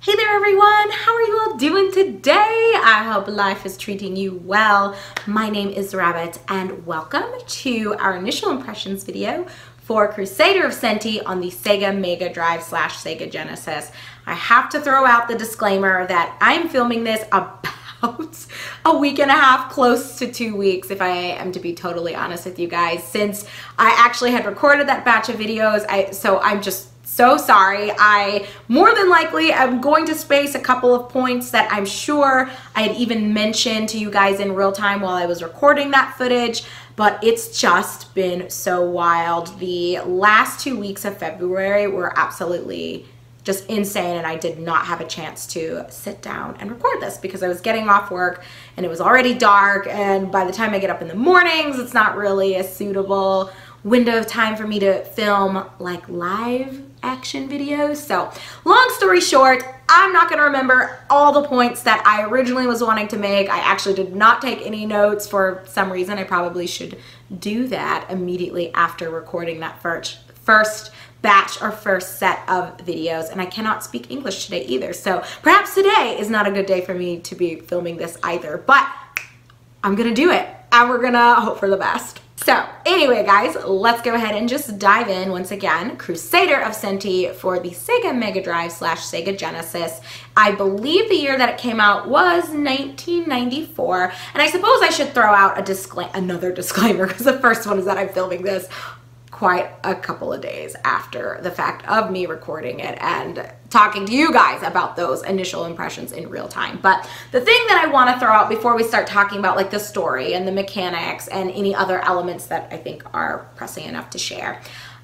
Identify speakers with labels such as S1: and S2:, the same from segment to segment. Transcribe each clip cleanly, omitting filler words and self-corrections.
S1: Hey there everyone, how are you all doing today? I hope life is treating you well. My name is Rabbit and welcome to our initial impressions video for Crusader of Centy on the SEGA Mega Drive / Sega Genesis. I have to throw out the disclaimer that I'm filming this about a week and a half, close to 2 weeks if I am to be totally honest with you guys, since I actually had recorded that batch of videos. So I'm just so sorry. I more than likely am going to space a couple of points that I'm sure I had even mentioned to you guys in real time while I was recording that footage, but it's just been so wild. The last 2 weeks of February were absolutely just insane, and I did not have a chance to sit down and record this because I was getting off work and it was already dark, and by the time I get up in the mornings, it's not really a suitable window of time for me to film like live action videos. So long story short, I'm not going to remember all the points that I originally was wanting to make. I actually did not take any notes for some reason. I probably should do that immediately after recording that first batch or first set of videos, and I cannot speak English today either, so perhaps today is not a good day for me to be filming this either, but I'm gonna do it and we're gonna hope for the best. So anyway guys, let's go ahead and just dive in once again. Crusader of Centy for the SEGA Mega Drive / Sega Genesis. I believe the year that it came out was 1994, and I suppose I should throw out another disclaimer because the first one is that I'm filming this quite a couple of days after the fact of me recording it and talking to you guys about those initial impressions in real time. But the thing that I want to throw out before we start talking about like the story and the mechanics and any other elements that I think are pressing enough to share,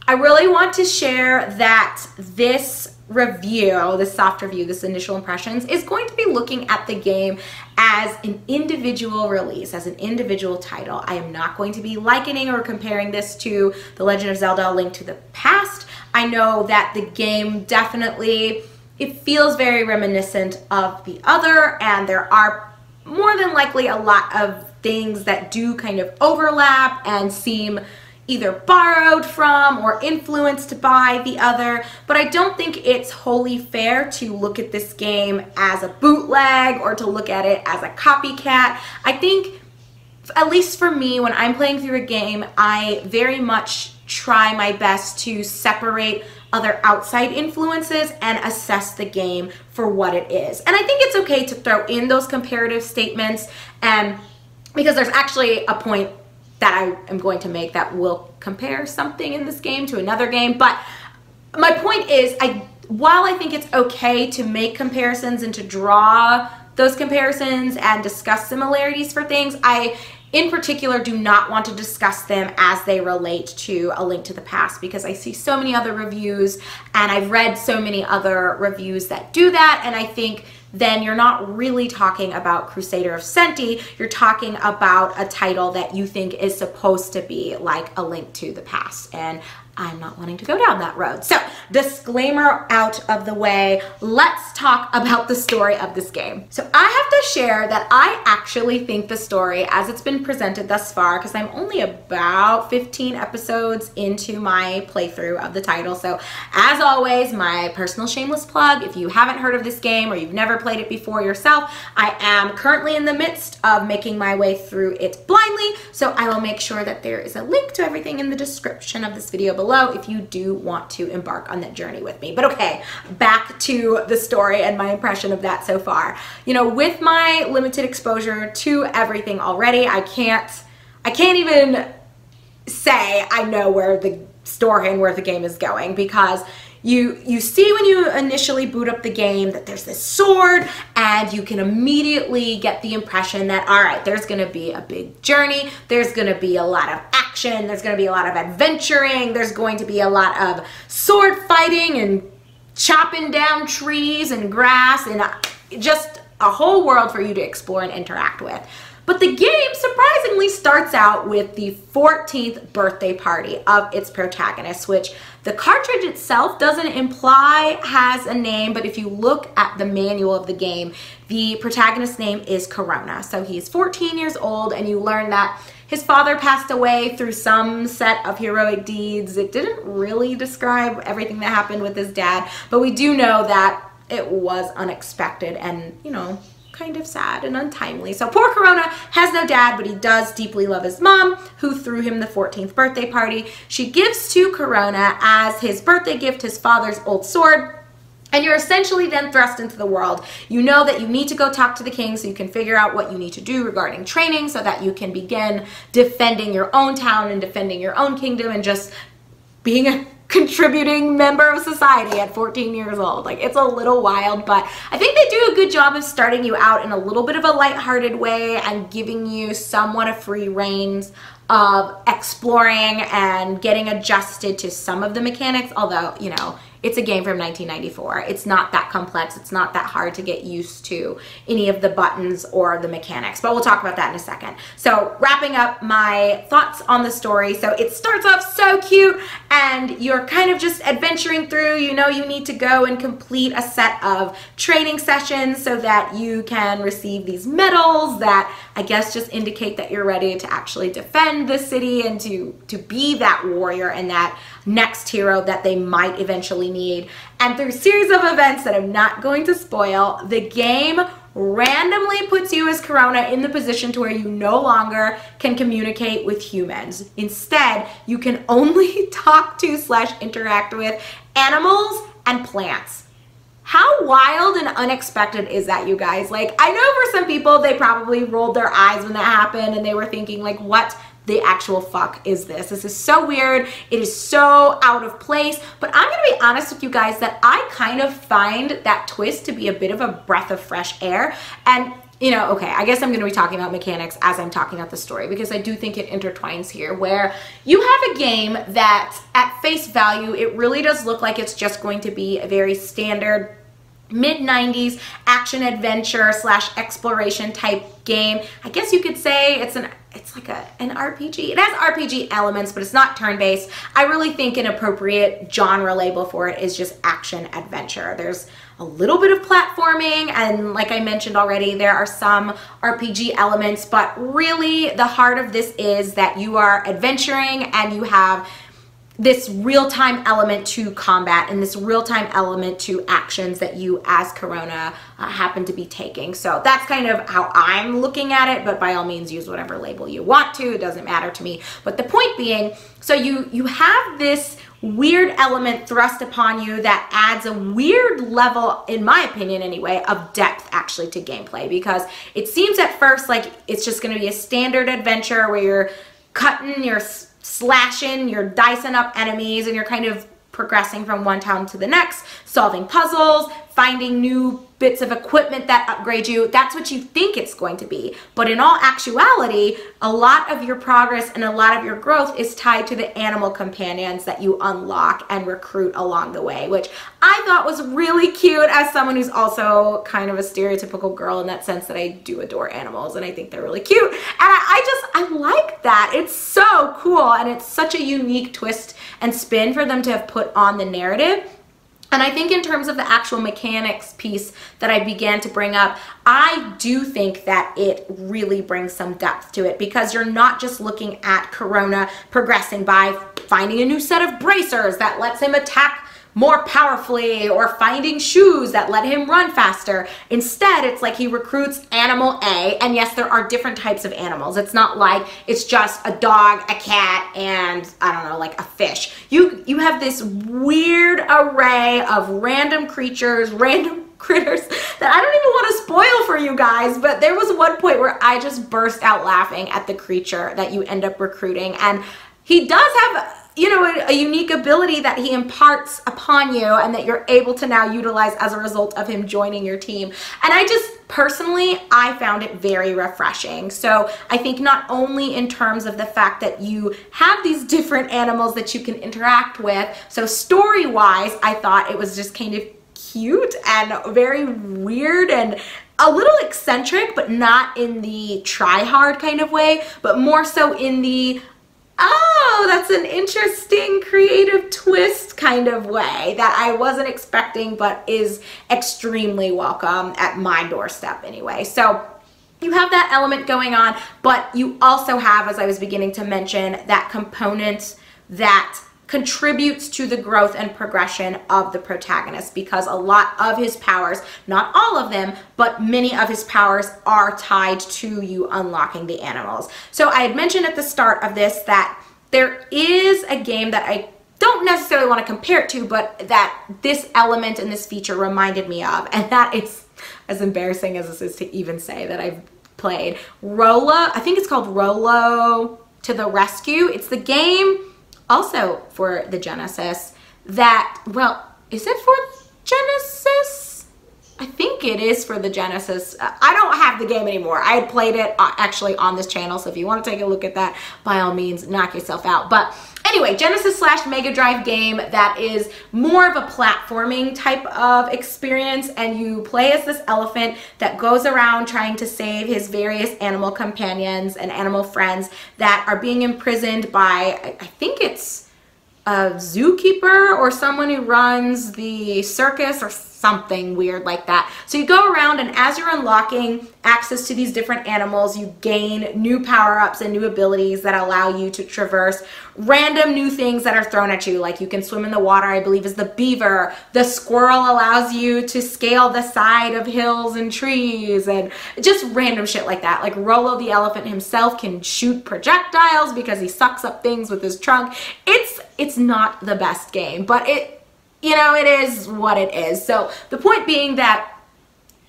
S1: I really want to share that this review, this soft review, this initial impressions, is going to be looking at the game as an individual release, as an individual title. I am not going to be likening or comparing this to The Legend of Zelda: A Link to the Past. I know that the game definitely, it feels very reminiscent of the other, and there are more than likely a lot of things that do kind of overlap and seem either borrowed from or influenced by the other, but I don't think it's wholly fair to look at this game as a bootleg or to look at it as a copycat. I think, at least for me, when I'm playing through a game, I very much try my best to separate other outside influences and assess the game for what it is. And I think it's okay to throw in those comparative statements, and because there's actually a point that I am going to make that will compare something in this game to another game. But my point is, while I think it's okay to make comparisons and to draw those comparisons and discuss similarities for things, I in particular do not want to discuss them as they relate to A Link to the Past, because I see so many other reviews and I've read so many other reviews that do that, and I think then you're not really talking about Crusader of Centy, you're talking about a title that you think is supposed to be like A Link to the Past, and I'm not wanting to go down that road. So, disclaimer out of the way, let's talk about the story of this game. So I have to share that I actually think the story as it's been presented thus far, because I'm only about 15 episodes into my playthrough of the title, so as always, my personal shameless plug, if you haven't heard of this game or you've never played it before yourself, I am currently in the midst of making my way through it blindly, so I will make sure that there is a link to everything in the description of this video below if you do want to embark on that journey with me. But okay, back to the story and my impression of that so far. You know, with my limited exposure to everything already, I can't even say I know where the story and where the game is going, because you see when you initially boot up the game that there's this sword, and you can immediately get the impression that, all right, there's gonna be a big journey, there's gonna be a lot of action, there's gonna be a lot of adventuring, there's going to be a lot of sword fighting and chopping down trees and grass, and just a whole world for you to explore and interact with. But the game surprisingly starts out with the 14th birthday party of its protagonist, which the cartridge itself doesn't imply has a name, but if you look at the manual of the game, the protagonist's name is Corona. So he's 14 years old, and you learn that his father passed away through some set of heroic deeds. It didn't really describe everything that happened with his dad, but we do know that it was unexpected and, you know, kind of sad and untimely. So poor Corona has no dad, but he does deeply love his mom, who threw him the 14th birthday party. She gives to Corona as his birthday gift his father's old sword. And you're essentially then thrust into the world. You know that you need to go talk to the king so you can figure out what you need to do regarding training so that you can begin defending your own town and defending your own kingdom and just being a contributing member of society at 14 years old. Like, it's a little wild, but I think they do a good job of starting you out in a little bit of a lighthearted way and giving you somewhat of free reins of exploring and getting adjusted to some of the mechanics, although, you know, it's a game from 1994. It's not that complex. It's not that hard to get used to any of the buttons or the mechanics, but we'll talk about that in a second. So wrapping up my thoughts on the story. So it starts off so cute and you're kind of just adventuring through. You know, you need to go and complete a set of training sessions so that you can receive these medals that I guess just indicate that you're ready to actually defend the city and to be that warrior and that next hero that they might eventually need. And through a series of events that I'm not going to spoil, the game randomly puts you as Corona in the position to where you no longer can communicate with humans. Instead, you can only talk to / interact with animals and plants. How wild and unexpected is that, you guys? Like, I know for some people, they probably rolled their eyes when that happened and they were thinking, like, what the actual fuck is this? This is so weird. It is so out of place. But I'm gonna be honest with you guys that I kind of find that twist to be a bit of a breath of fresh air. And, you know, okay, I guess I'm gonna be talking about mechanics as I'm talking about the story because I do think it intertwines here, where you have a game that at face value, it really does look like it's just going to be a very standard mid-90s action adventure / exploration type game. I guess you could say it's like an RPG. It has RPG elements, but it's not turn-based. I really think an appropriate genre label for it is just action adventure. There's a little bit of platforming, and like I mentioned already, there are some RPG elements, but really the heart of this is that you are adventuring and you have this real-time element to combat and this real-time element to actions that you as Corona happen to be taking. So that's kind of how I'm looking at it, but by all means use whatever label you want to. It doesn't matter to me. But the point being, so you have this weird element thrust upon you that adds a weird level, in my opinion anyway, of depth actually to gameplay, because it seems at first like it's just going to be a standard adventure where you're cutting, you're slashing, you're dicing up enemies, and you're kind of progressing from one town to the next, solving puzzles, finding new bits of equipment that upgrade you. That's what you think it's going to be. But in all actuality, a lot of your progress and a lot of your growth is tied to the animal companions that you unlock and recruit along the way, which I thought was really cute as someone who's also kind of a stereotypical girl in that sense that I do adore animals and I think they're really cute. And I like that. It's so cool and it's such a unique twist and spin for them to have put on the narrative. And I think in terms of the actual mechanics piece that I began to bring up, I do think that it really brings some depth to it, because you're not just looking at Corona progressing by finding a new set of bracers that lets him attack more powerfully or finding shoes that let him run faster. Instead, it's like he recruits animal A, and yes, there are different types of animals. It's not like it's just a dog, a cat, and I don't know, like a fish. You have this weird array of random creatures, random critters that I don't even want to spoil for you guys, but there was one point where I just burst out laughing at the creature that you end up recruiting, and he does have, you know, a unique ability that he imparts upon you and that you're able to now utilize as a result of him joining your team. And I just personally, I found it very refreshing. So I think not only in terms of the fact that you have these different animals that you can interact with, so story-wise, I thought it was just kind of cute and very weird and a little eccentric, but not in the try-hard kind of way, but more so in the oh, that's an interesting creative twist kind of way that I wasn't expecting, but is extremely welcome at my doorstep anyway. So you have that element going on, but you also have, as I was beginning to mention, that component that contributes to the growth and progression of the protagonist, because a lot of his powers, not all of them, but many of his powers are tied to you unlocking the animals. So I had mentioned at the start of this that there is a game that I don't necessarily want to compare it to, but that this element and this feature reminded me of, and that is, as embarrassing as this is to even say that I've played, Rolo, I think it's called Rolo to the Rescue. It's the game also for the Genesis that, well, is it for Genesis? I think it is for the Genesis. I don't have the game anymore. I had played it actually on this channel, so if you want to take a look at that, by all means, knock yourself out. But anyway, Genesis / Mega Drive game that is more of a platforming type of experience, and you play as this elephant that goes around trying to save his various animal companions and animal friends that are being imprisoned by, I think it's a zookeeper or someone who runs the circus or something weird like that. So you go around, and as you're unlocking access to these different animals, you gain new power-ups and new abilities that allow you to traverse random new things that are thrown at you. Like you can swim in the water, I believe is the beaver. The squirrel allows you to scale the side of hills and trees, and just random shit like that. Like Rolo the elephant himself can shoot projectiles because he sucks up things with his trunk. It's not the best game, but you know, it is what it is. So the point being that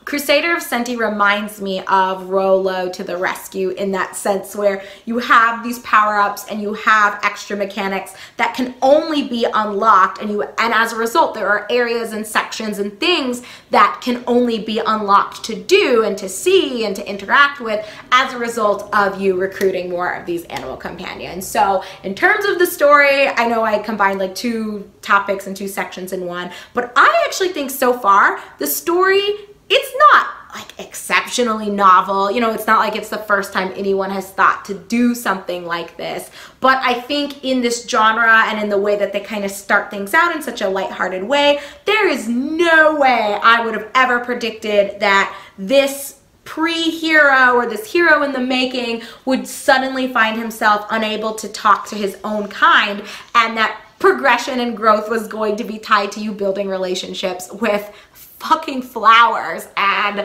S1: Crusader of Centy reminds me of Rolo to the Rescue in that sense, where you have these power-ups and you have extra mechanics that can only be unlocked, and as a result there are areas and sections and things that can only be unlocked to do and to see and to interact with as a result of you recruiting more of these animal companions. So in terms of the story, I know I combined like 2 topics and 2 sections in one, but I actually think so far the story, it's not like exceptionally novel. You know, it's not like it's the first time anyone has thought to do something like this. But I think in this genre and in the way that they kind of start things out in such a lighthearted way, there is no way I would have ever predicted that this pre-hero or this hero in the making would suddenly find himself unable to talk to his own kind, and that progression and growth was going to be tied to you building relationships with fucking flowers and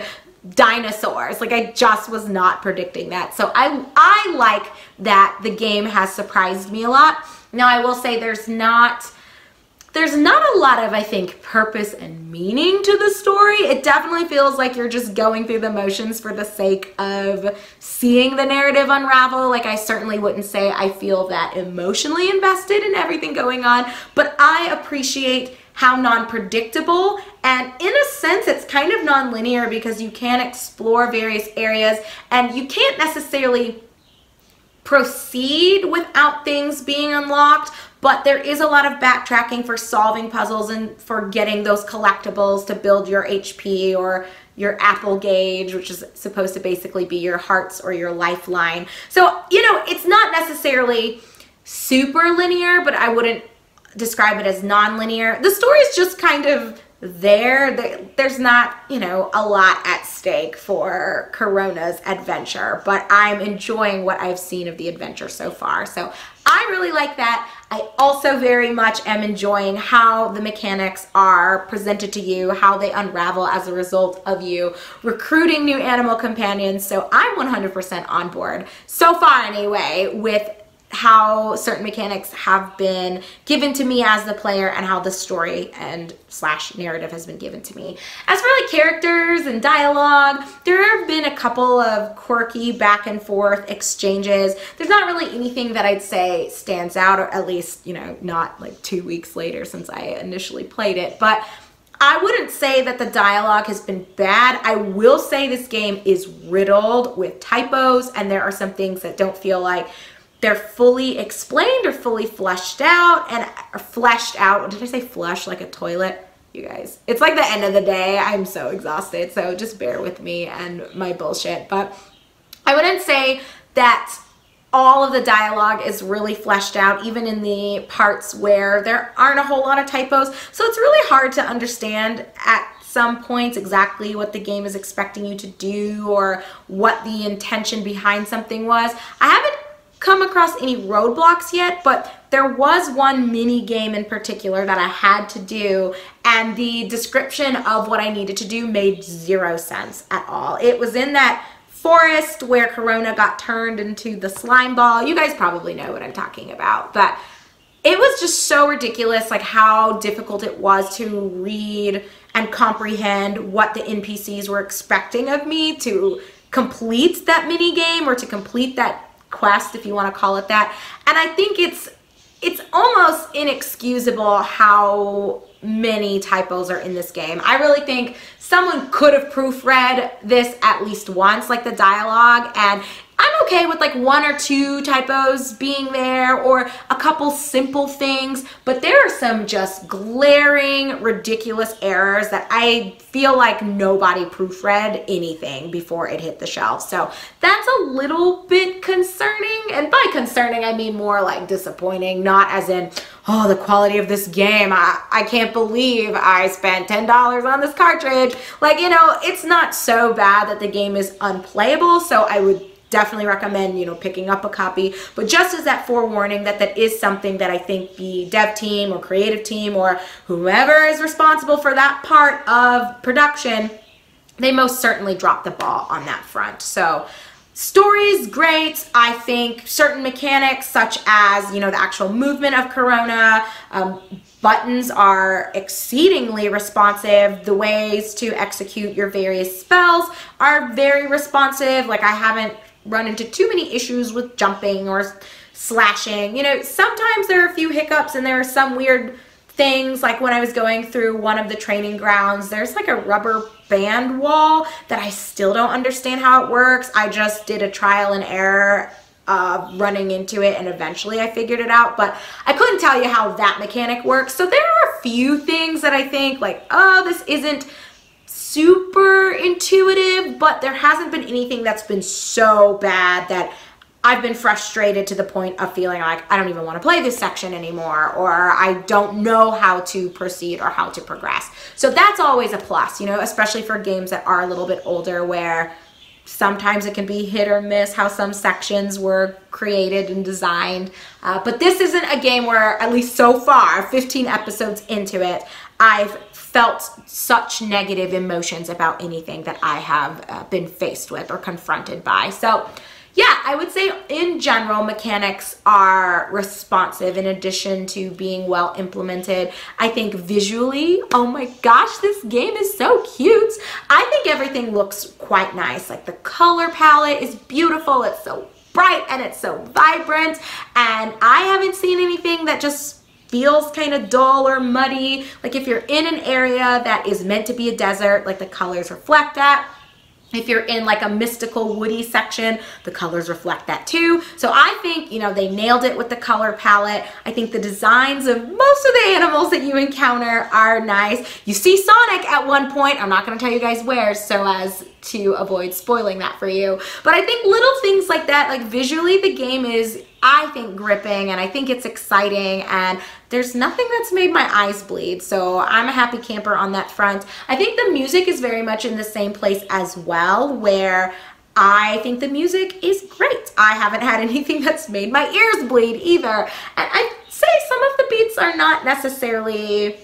S1: dinosaurs. Like, I just was not predicting that. So I like that the game has surprised me a lot. Now I will say there's not a lot of, I think, purpose and meaning to the story. It definitely feels like you're just going through the motions for the sake of seeing the narrative unravel. Like, I certainly wouldn't say I feel that emotionally invested in everything going on, but I appreciate how non-predictable, and in a sense it's kind of non-linear, because you can explore various areas and you can't necessarily proceed without things being unlocked, but there is a lot of backtracking for solving puzzles and for getting those collectibles to build your HP or your apple gauge, which is supposed to basically be your hearts or your lifeline. So, you know, it's not necessarily super linear, but I wouldn't describe it as non-linear. The story is just kind of there's not, you know, a lot at stake for Corona's adventure, but I'm enjoying what I've seen of the adventure so far. So I really like that. I also very much am enjoying how the mechanics are presented to you, how they unravel as a result of you recruiting new animal companions. So I'm 100% on board so far anyway with how certain mechanics have been given to me as the player and how the story and / narrative has been given to me. As for like characters and dialogue, there have been a couple of quirky back and forth exchanges. There's not really anything that I'd say stands out, or at least, you know, not like 2 weeks later since I initially played it, but I wouldn't say that the dialogue has been bad. I will say this game is riddled with typos, and there are some things that don't feel like they're fully explained or fully fleshed out, Did I say flush like a toilet? You guys, it's like the end of the day. I'm so exhausted, so just bear with me and my bullshit. But I wouldn't say that all of the dialogue is really fleshed out, even in the parts where there aren't a whole lot of typos. So it's really hard to understand at some points exactly what the game is expecting you to do or what the intention behind something was. I haven't come across any roadblocks yet, but there was one mini game in particular that I had to do, and the description of what I needed to do made zero sense at all. It was in that forest where Corona got turned into the slime ball. You guys probably know what I'm talking about, but it was just so ridiculous, like how difficult it was to read and comprehend what the NPCs were expecting of me to complete that mini game, or to complete that quest, if you want to call it that. And I think it's almost inexcusable how many typos are in this game. I really think someone could have proofread this at least once, like the dialogue, and I'm okay with like 1 or 2 typos being there, or a couple simple things, but there are some just glaring, ridiculous errors that I feel like nobody proofread anything before it hit the shelf. So that's a little bit concerning, and by concerning I mean more like disappointing, not as in, oh, the quality of this game, I can't believe I spent $10 on this cartridge. Like, you know, it's not so bad that the game is unplayable, so I would definitely recommend, you know, picking up a copy. But just as that forewarning that that is something that I think the dev team or creative team or whoever is responsible for that part of production, they most certainly dropped the ball on that front. So story's great. I think certain mechanics such as, you know, the actual movement of Corona, buttons are exceedingly responsive. The ways to execute your various spells are very responsive. Like, I haven't run into too many issues with jumping or slashing. You know, sometimes there are a few hiccups and there are some weird things, like when I was going through one of the training grounds, there's like a rubber band wall that I still don't understand how it works. I just did a trial and error running into it, and eventually I figured it out, but I couldn't tell you how that mechanic works. So there are a few things that I think like, oh, this isn't super intuitive, but there hasn't been anything that's been so bad that I've been frustrated to the point of feeling like I don't even want to play this section anymore, or I don't know how to proceed or how to progress. So that's always a plus, you know, especially for games that are a little bit older, where sometimes it can be hit or miss how some sections were created and designed. But this isn't a game where, at least so far, 15 episodes into it, I've felt such negative emotions about anything that I have been faced with or confronted by. So yeah, I would say in general, mechanics are responsive in addition to being well implemented. I think visually, oh my gosh, this game is so cute. I think everything looks quite nice. Like, the color palette is beautiful. It's so bright and it's so vibrant. And I haven't seen anything that just feels kind of dull or muddy. Like, if you're in an area that is meant to be a desert, like, the colors reflect that. If you're in like a mystical woody section, the colors reflect that too. So I think, you know, they nailed it with the color palette. I think the designs of most of the animals that you encounter are nice. You see Sonic at one point. I'm not going to tell you guys where, so as to avoid spoiling that for you. But I think little things like that, like visually the game is, I think, gripping, and I think it's exciting, and there's nothing that's made my eyes bleed, so I'm a happy camper on that front. I think the music is very much in the same place as well, where I think the music is great. I haven't had anything that's made my ears bleed either, and I'd say some of the beats are not necessarily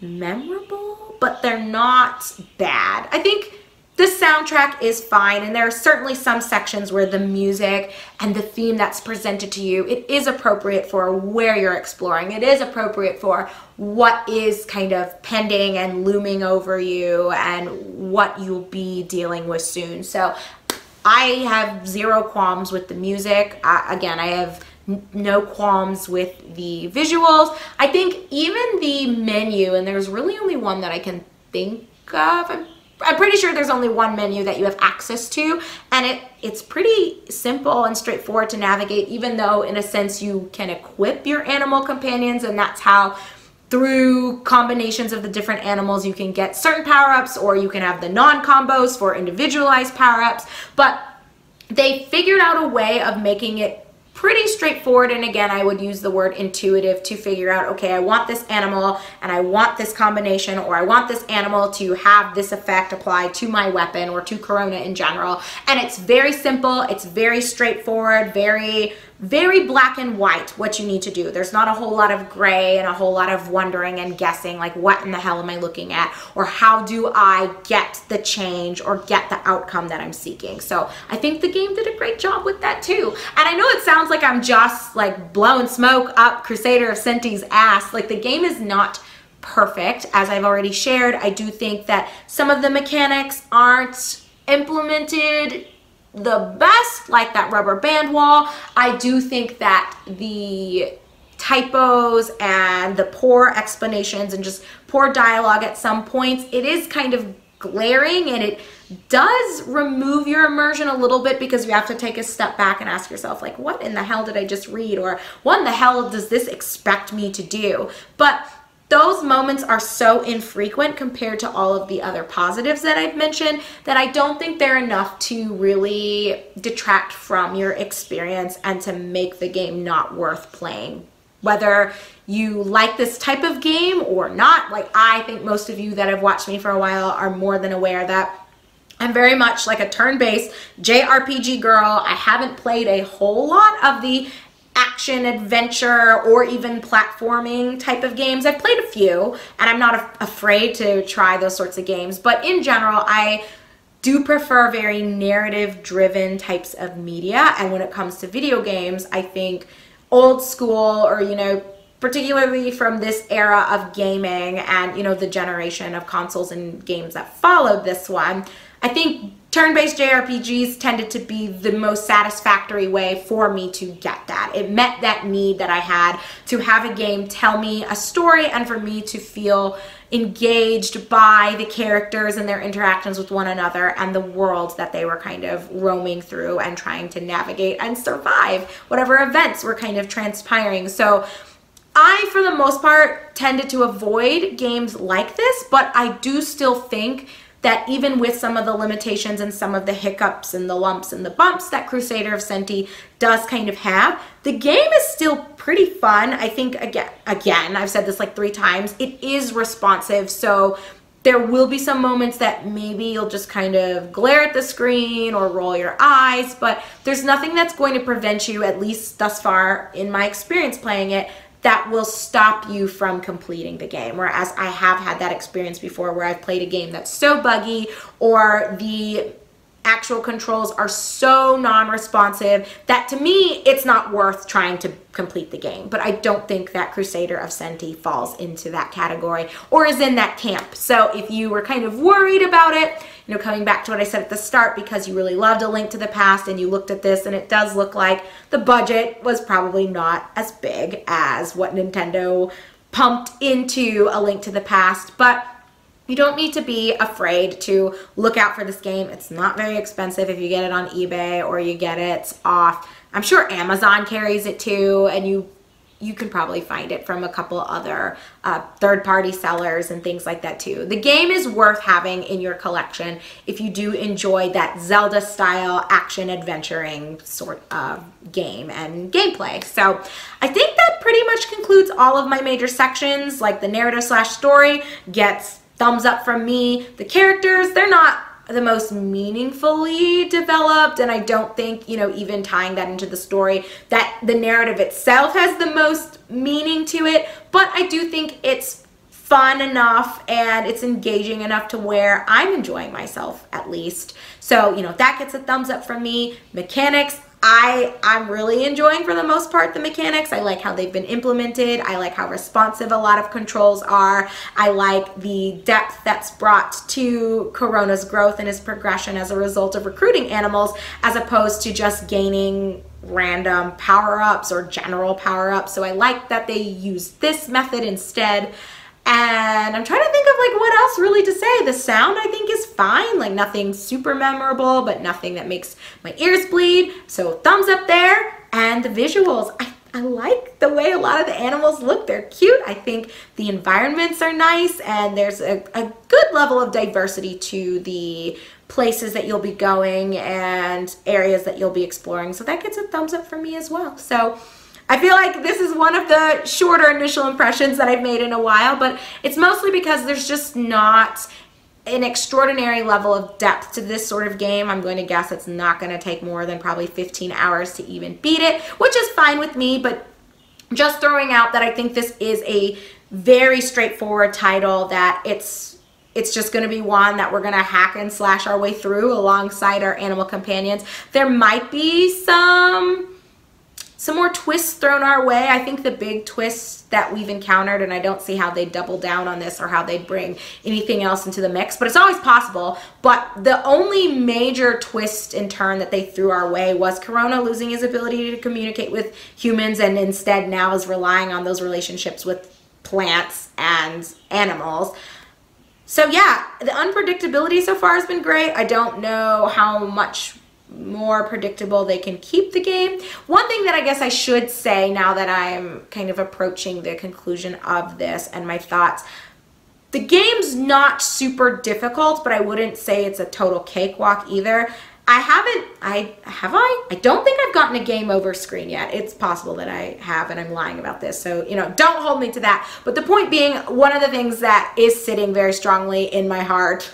S1: memorable, but they're not bad. I think the soundtrack is fine, and there are certainly some sections where the music and the theme that's presented to you, it is appropriate for where you're exploring. It is appropriate for what is kind of pending and looming over you and what you'll be dealing with soon. So I have zero qualms with the music. Again, I have no qualms with the visuals. I think even the menu, and there's really only one that I can think of, I'm pretty sure there's only one menu that you have access to, and it's pretty simple and straightforward to navigate, even though in a sense you can equip your animal companions, and that's how, through combinations of the different animals, you can get certain power-ups, or you can have the non-combos for individualized power-ups. But they figured out a way of making it pretty straightforward. And again, I would use the word intuitive to figure out, okay, I want this animal and I want this combination, or I want this animal to have this effect applied to my weapon or to Corona in general. And it's very simple. It's very straightforward, very black and white what you need to do. There's not a whole lot of gray and a whole lot of wondering and guessing, like what in the hell am I looking at, or how do I get the change or get the outcome that I'm seeking. So I think the game did a great job with that too. And I know it sounds like I'm just like blowing smoke up Crusader of Centy's ass. Like, the game is not perfect, as I've already shared. I do think that some of the mechanics aren't implemented the best, like that rubber band wall. I do think that the typos and the poor explanations and just poor dialogue at some points, it is kind of glaring, and it does remove your immersion a little bit, because you have to take a step back and ask yourself, like, what in the hell did I just read, or what in the hell does this expect me to do? But those moments are so infrequent compared to all of the other positives that I've mentioned that I don't think they're enough to really detract from your experience and to make the game not worth playing. Whether you like this type of game or not, like, I think most of you that have watched me for a while are more than aware that I'm very much like a turn-based JRPG girl. I haven't played a whole lot of the action adventure or even platforming type of games. I've played a few, and I'm not afraid to try those sorts of games, but in general I do prefer very narrative driven types of media. And when it comes to video games, I think old school, or you know, particularly from this era of gaming and, you know, the generation of consoles and games that followed this one, I think turn-based JRPGs tended to be the most satisfactory way for me to get that. It met that need that I had to have a game tell me a story and for me to feel engaged by the characters and their interactions with one another and the world that they were kind of roaming through and trying to navigate and survive whatever events were kind of transpiring. So I, for the most part, tended to avoid games like this, but I do still think that even with some of the limitations and some of the hiccups and the lumps and the bumps that Crusader of Centy does kind of have, the game is still pretty fun. I think, again, I've said this like 3 times, it is responsive, so there will be some moments that maybe you'll just kind of glare at the screen or roll your eyes, but there's nothing that's going to prevent you, at least thus far in my experience playing it, that will stop you from completing the game. Whereas I have had that experience before where I've played a game that's so buggy or the actual controls are so non-responsive that to me it's not worth trying to complete the game. But I don't think that Crusader of Centy falls into that category or is in that camp. So if you were kind of worried about it, you know, coming back to what I said at the start, because you really loved A Link to the Past and you looked at this and it does look like the budget was probably not as big as what Nintendo pumped into A Link to the Past, but you don't need to be afraid to look out for this game. It's not very expensive if you get it on eBay or you get it off. I'm sure Amazon carries it too, and you can probably find it from a couple other third-party sellers and things like that too. The game is worth having in your collection if you do enjoy that Zelda-style action-adventuring sort of game and gameplay. So I think that pretty much concludes all of my major sections. Like the narrative/story gets thumbs up from me. The characters, they're not the most meaningfully developed, and I don't think, you know, even tying that into the story, that the narrative itself has the most meaning to it, but I do think it's fun enough and it's engaging enough to where I'm enjoying myself, at least. So, you know, that gets a thumbs up from me. Mechanics, I'm really enjoying, for the most part, the mechanics. I like how they've been implemented. I like how responsive a lot of controls are. I like the depth that's brought to Corona's growth and his progression as a result of recruiting animals, as opposed to just gaining random power-ups or general power-ups. So I like that they use this method instead. And I'm trying to think of like what else really to say. The sound I think is fine, like nothing super memorable, but nothing that makes my ears bleed. So thumbs up there. And the visuals, I like the way a lot of the animals look. They're cute. I think the environments are nice, and there's a good level of diversity to the places that you'll be going and areas that you'll be exploring. So that gets a thumbs up from me as well. So I feel like this is one of the shorter initial impressions that I've made in a while, but it's mostly because there's just not an extraordinary level of depth to this sort of game. I'm going to guess it's not going to take more than probably 15 hours to even beat it, which is fine with me, but just throwing out that I think this is a very straightforward title, that it's just going to be one that we're going to hack and slash our way through alongside our animal companions. There might be some more twists thrown our way. I think the big twists that we've encountered, and I don't see how they double down on this or how they bring anything else into the mix, but it's always possible. But the only major twist and turn that they threw our way was Corona losing his ability to communicate with humans, and instead now is relying on those relationships with plants and animals. So yeah, the unpredictability so far has been great. I don't know how much more predictable they can keep the game. One thing that I guess I should say now that I'm kind of approaching the conclusion of this and my thoughts, the game's not super difficult, but I wouldn't say it's a total cakewalk either. I don't think I've gotten a game over screen yet. It's possible that I have, and I'm lying about this, so you know, don't hold me to that. But the point being, one of the things that is sitting very strongly in my heart,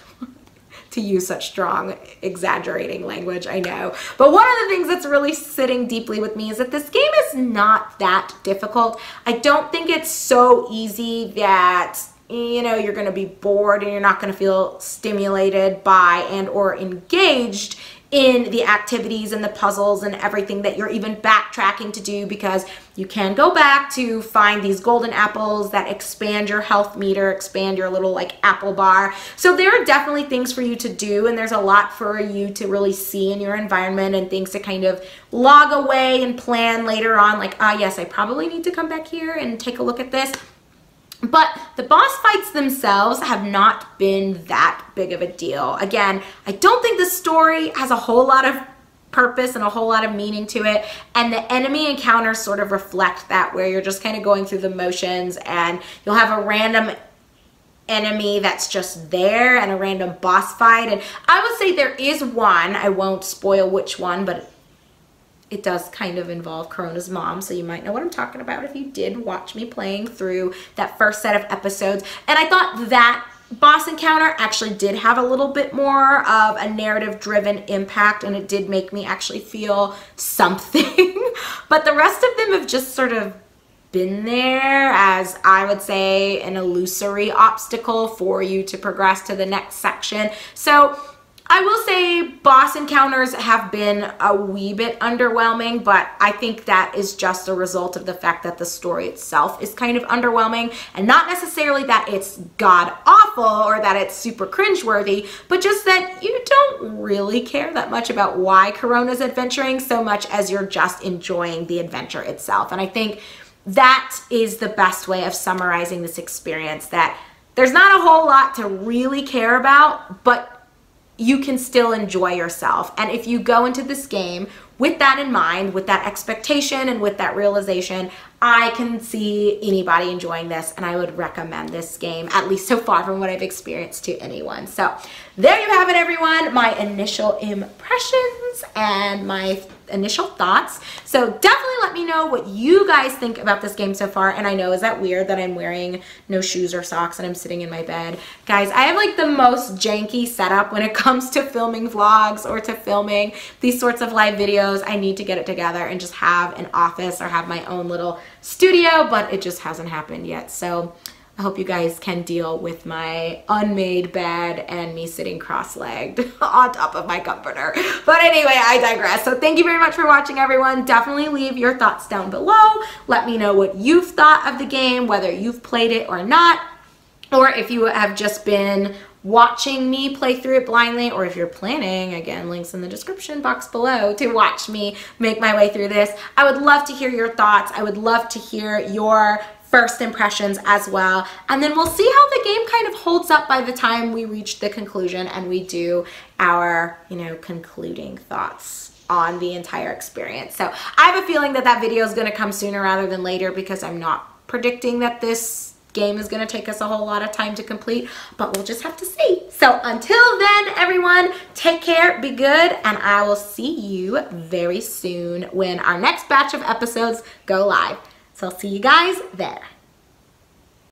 S1: to use such strong, exaggerating language, I know. But one of the things that's really sitting deeply with me is that this game is not that difficult. I don't think it's so easy that, you know, you're gonna be bored and you're not gonna feel stimulated by and or engaged in the activities and the puzzles and everything that you're even backtracking to do, because you can go back to find these golden apples that expand your health meter, expand your little like apple bar. So there are definitely things for you to do, and there's a lot for you to really see in your environment and things to kind of log away and plan later on, like, ah, yes, I probably need to come back here and take a look at this. But the boss fights themselves have not been that big of a deal. Again, I don't think the story has a whole lot of purpose and a whole lot of meaning to it, and the enemy encounters sort of reflect that, where you're just kind of going through the motions and you'll have a random enemy that's just there and a random boss fight. And I would say there is one, I won't spoil which one, but it does kind of involve Corona's mom, so you might know what I'm talking about if you did watch me playing through that first set of episodes. And I thought that boss encounter actually did have a little bit more of a narrative-driven impact, and it did make me actually feel something. But the rest of them have just sort of been there as, I would say, an illusory obstacle for you to progress to the next section. So I will say boss encounters have been a wee bit underwhelming, but I think that is just a result of the fact that the story itself is kind of underwhelming, and not necessarily that it's god-awful or that it's super cringeworthy, but just that you don't really care that much about why Corona's adventuring so much as you're just enjoying the adventure itself. And I think that is the best way of summarizing this experience, that there's not a whole lot to really care about, but you can still enjoy yourself. And if you go into this game with that in mind, with that expectation and with that realization, I can see anybody enjoying this, and I would recommend this game, at least so far from what I've experienced, to anyone. So there you have it, everyone, my initial impressions and my initial thoughts. So definitely let me know what you guys think about this game so far. And I know, is that weird that I'm wearing no shoes or socks and I'm sitting in my bed? Guys, I have like the most janky setup when it comes to filming vlogs or to filming these sorts of live videos. I need to get it together and just have an office or have my own little studio, but it just hasn't happened yet. So I hope you guys can deal with my unmade bed and me sitting cross-legged on top of my comforter. But anyway, I digress. So thank you very much for watching, everyone. Definitely leave your thoughts down below. Let me know what you've thought of the game, whether you've played it or not, or if you have just been watching me play through it blindly, or if you're planning, again, links in the description box below, to watch me make my way through this. I would love to hear your thoughts. I would love to hear your first impressions as well, and then we'll see how the game kind of holds up by the time we reach the conclusion and we do our, you know, concluding thoughts on the entire experience. So I have a feeling that that video is going to come sooner rather than later, because I'm not predicting that this game is going to take us a whole lot of time to complete, but we'll just have to see. So until then, everyone, take care, be good, and I will see you very soon when our next batch of episodes go live. So I'll see you guys there.